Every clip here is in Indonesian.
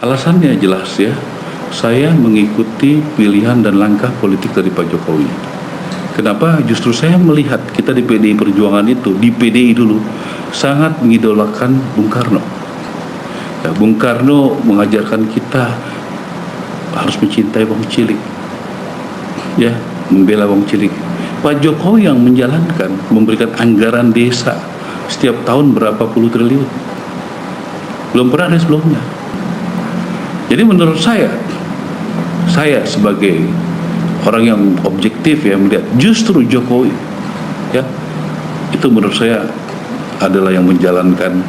Alasannya jelas ya, saya mengikuti pilihan dan langkah politik dari Pak Jokowi. Kenapa? Justru saya melihat kita di PDI Perjuangan itu, di PDI dulu, sangat mengidolakan Bung Karno. Ya, Bung Karno mengajarkan kita harus mencintai wong cilik, ya, membela wong cilik. Pak Jokowi yang menjalankan, memberikan anggaran desa setiap tahun berapa puluh triliun. Belum pernah ada sebelumnya. Jadi menurut saya sebagai orang yang objektif ya melihat justru Jokowi, ya, itu menurut saya adalah yang menjalankan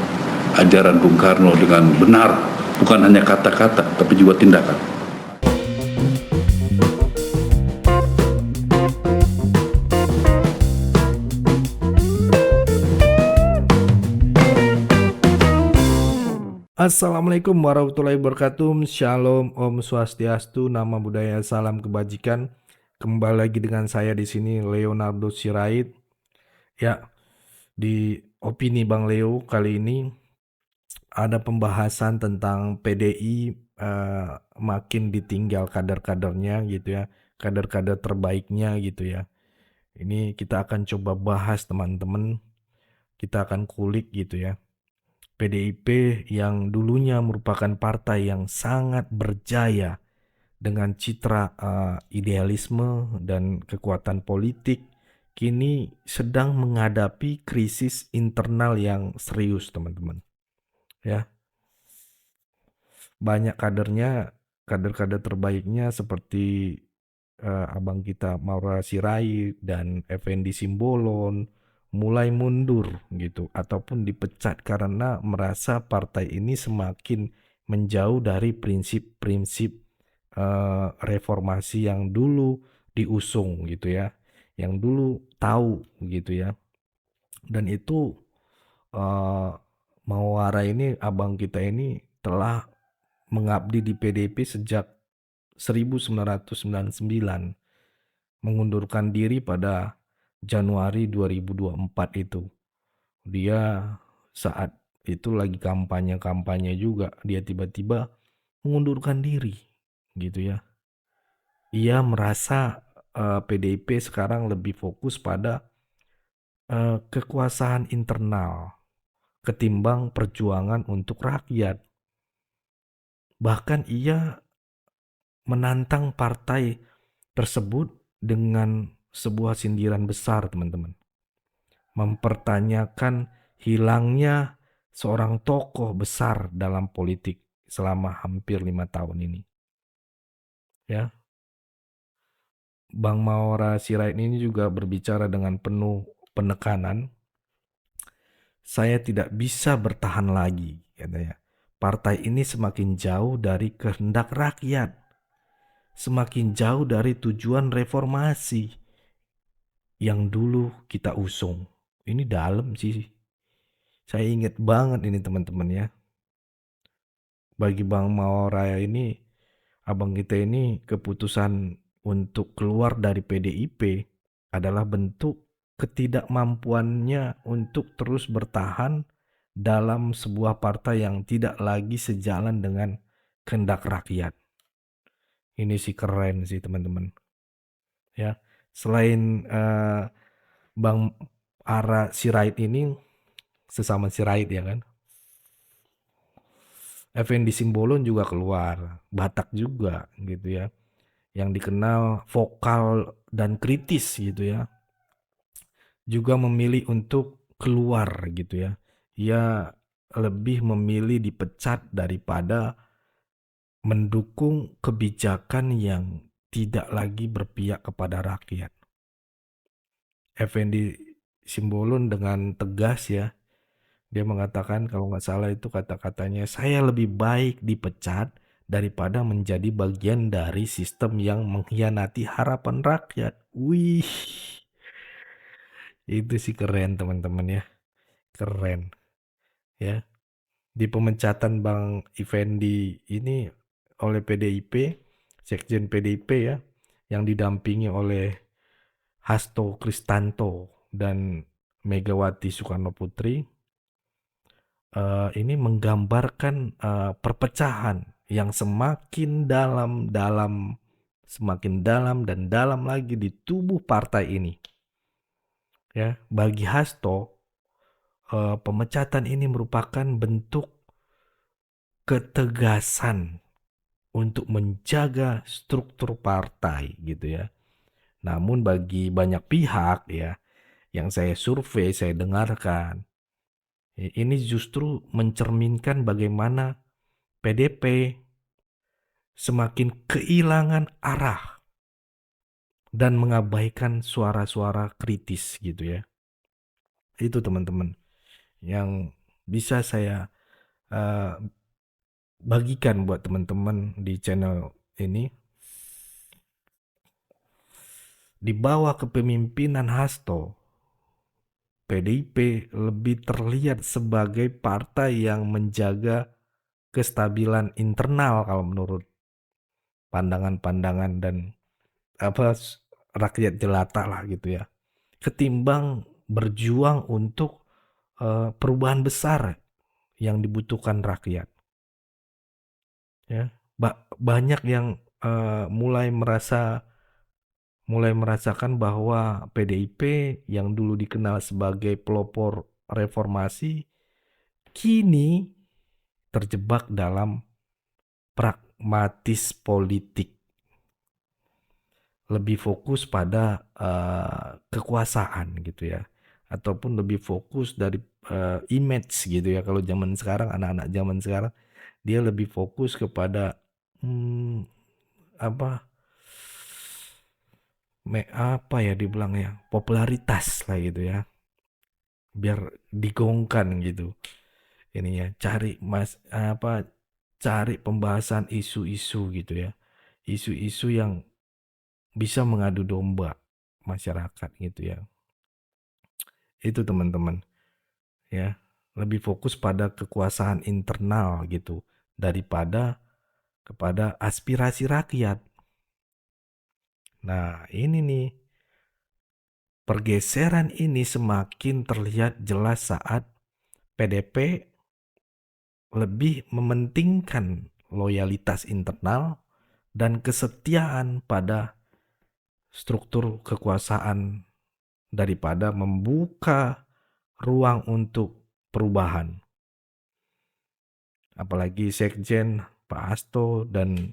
ajaran Bung Karno dengan benar, bukan hanya kata-kata tapi juga tindakan. Assalamualaikum warahmatullahi wabarakatuh. Shalom, Om Swastiastu, Nama Budaya, Salam Kebajikan. Kembali lagi dengan saya di sini Leonardo Sirait. Ya, di opini Bang Leo kali ini ada pembahasan tentang PDI makin ditinggal kader-kadernya gitu ya, kader-kader terbaiknya gitu ya. Ini kita akan coba bahas teman-teman. Kita akan kulik gitu ya. PDIP yang dulunya merupakan partai yang sangat berjaya dengan citra idealisme dan kekuatan politik, kini sedang menghadapi krisis internal yang serius, teman-teman. Ya, banyak kader-kader terbaiknya seperti abang kita Maura Sirait dan Effendi Simbolon mulai mundur gitu ataupun dipecat karena merasa partai ini semakin menjauh dari prinsip-prinsip reformasi yang dulu diusung gitu ya, yang dulu tahu gitu ya. Dan itu Maura ini, abang kita ini telah mengabdi di PDIP sejak 1999, mengundurkan diri pada Januari 2024 itu. Dia saat itu lagi kampanye juga, dia tiba-tiba mengundurkan diri gitu ya. Ia merasa PDIP sekarang lebih fokus pada kekuasaan internal ketimbang perjuangan untuk rakyat. Bahkan ia menantang partai tersebut dengan sebuah sindiran besar, teman-teman. Mempertanyakan hilangnya seorang tokoh besar dalam politik selama hampir 5 tahun ini. Ya, Bang Maura Sirait ini juga berbicara dengan penuh penekanan. Saya tidak bisa bertahan lagi, katanya. Partai ini semakin jauh dari kehendak rakyat, semakin jauh dari tujuan reformasi yang dulu kita usung. Ini dalam sih. Saya ingat banget ini teman-teman ya. Bagi Bang Maura ini, abang kita ini, keputusan untuk keluar dari PDIP adalah bentuk ketidakmampuannya untuk terus bertahan dalam sebuah partai yang tidak lagi sejalan dengan kehendak rakyat. Ini sih keren sih teman-teman. Ya, selain Bang Ara Sirait ini, sesama Sirait ya kan, Effendi Simbolon juga keluar, Batak juga gitu ya, yang dikenal vokal dan kritis gitu ya, juga memilih untuk keluar gitu ya. Ia lebih memilih dipecat daripada mendukung kebijakan yang tidak lagi berpihak kepada rakyat. Effendi Simbolon dengan tegas ya, dia mengatakan kalau nggak salah itu kata-katanya, saya lebih baik dipecat daripada menjadi bagian dari sistem yang mengkhianati harapan rakyat. Wih, itu sih keren teman-teman ya, keren ya. Di pemecatan Bang Effendi ini oleh PDIP, Sekjen PDIP ya, yang didampingi oleh Hasto Kristanto dan Megawati Soekarno Putri, ini menggambarkan perpecahan yang semakin dalam dan dalam lagi di tubuh partai ini. Ya, bagi Hasto, pemecatan ini merupakan bentuk ketegasan untuk menjaga struktur partai gitu ya. Namun bagi banyak pihak ya, yang saya survei, saya dengarkan, ini justru mencerminkan bagaimana PDP semakin kehilangan arah dan mengabaikan suara-suara kritis gitu ya. Itu teman-teman yang bisa saya eh, bagikan buat teman-teman di channel ini. Di bawah kepemimpinan Hasto, PDIP lebih terlihat sebagai partai yang menjaga kestabilan internal kalau menurut pandangan-pandangan dan rakyat jelata lah gitu ya. Ketimbang berjuang untuk perubahan besar yang dibutuhkan rakyat. Ya, banyak yang mulai merasakan bahwa PDIP yang dulu dikenal sebagai pelopor reformasi kini terjebak dalam pragmatis politik, lebih fokus pada kekuasaan gitu ya, ataupun lebih fokus dari image gitu ya. Kalau zaman sekarang, anak-anak zaman sekarang dia lebih fokus kepada apa ya dibilangnya, popularitas lah gitu ya, biar digaungkan gitu ini ya, cari pembahasan isu-isu gitu ya, isu-isu yang bisa mengadu domba masyarakat gitu ya. Itu teman-teman ya, lebih fokus pada kekuasaan internal gitu daripada kepada aspirasi rakyat. Nah, ini nih, pergeseran ini semakin terlihat jelas saat PDP lebih mementingkan loyalitas internal dan kesetiaan pada struktur kekuasaan daripada membuka ruang untuk perubahan. Apalagi Sekjen Pak Hasto dan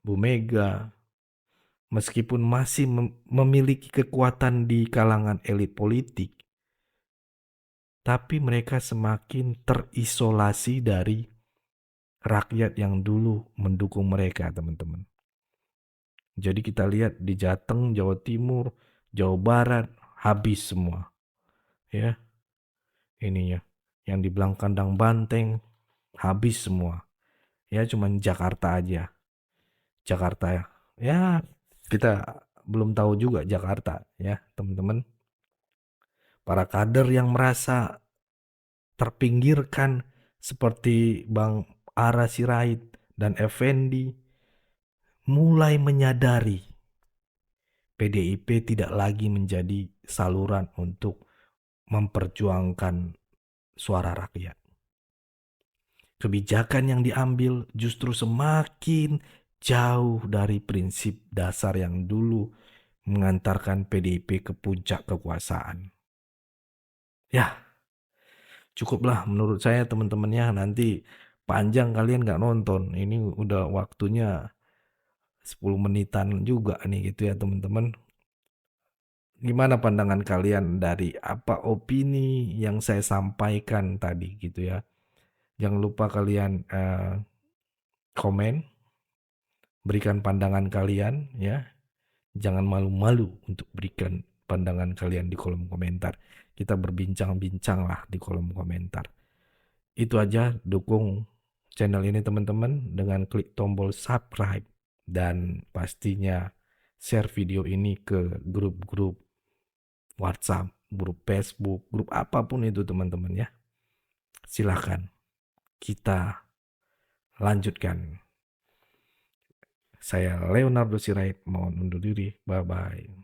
Bu Mega, meskipun masih memiliki kekuatan di kalangan elit politik, tapi mereka semakin terisolasi dari rakyat yang dulu mendukung mereka, teman-teman. Jadi kita lihat di Jateng, Jawa Timur, Jawa Barat, habis semua. Ya, ininya. Yang di Belangkandang Banteng, habis semua. Ya, cuman Jakarta aja. Jakarta ya, kita belum tahu juga Jakarta ya, teman-teman. Para kader yang merasa terpinggirkan seperti Bang Ara Sirait dan Effendi mulai menyadari PDIP tidak lagi menjadi saluran untuk memperjuangkan suara rakyat. Kebijakan yang diambil justru semakin jauh dari prinsip dasar yang dulu mengantarkan PDIP ke puncak kekuasaan. Ya, cukuplah menurut saya teman-temannya, nanti panjang kalian nggak nonton. Ini udah waktunya 10 menitan juga nih gitu ya teman-teman. Gimana pandangan kalian dari apa opini yang saya sampaikan tadi gitu ya. Jangan lupa kalian komen, berikan pandangan kalian ya. Jangan malu-malu untuk berikan pandangan kalian di kolom komentar. Kita berbincang-bincang lah di kolom komentar. Itu aja, dukung channel ini teman-teman dengan klik tombol subscribe dan pastinya share video ini ke grup-grup WhatsApp, grup Facebook, grup apapun itu teman-teman ya. Silahkan kita lanjutkan. Saya Leonardo Sirait mohon undur diri. Bye-bye.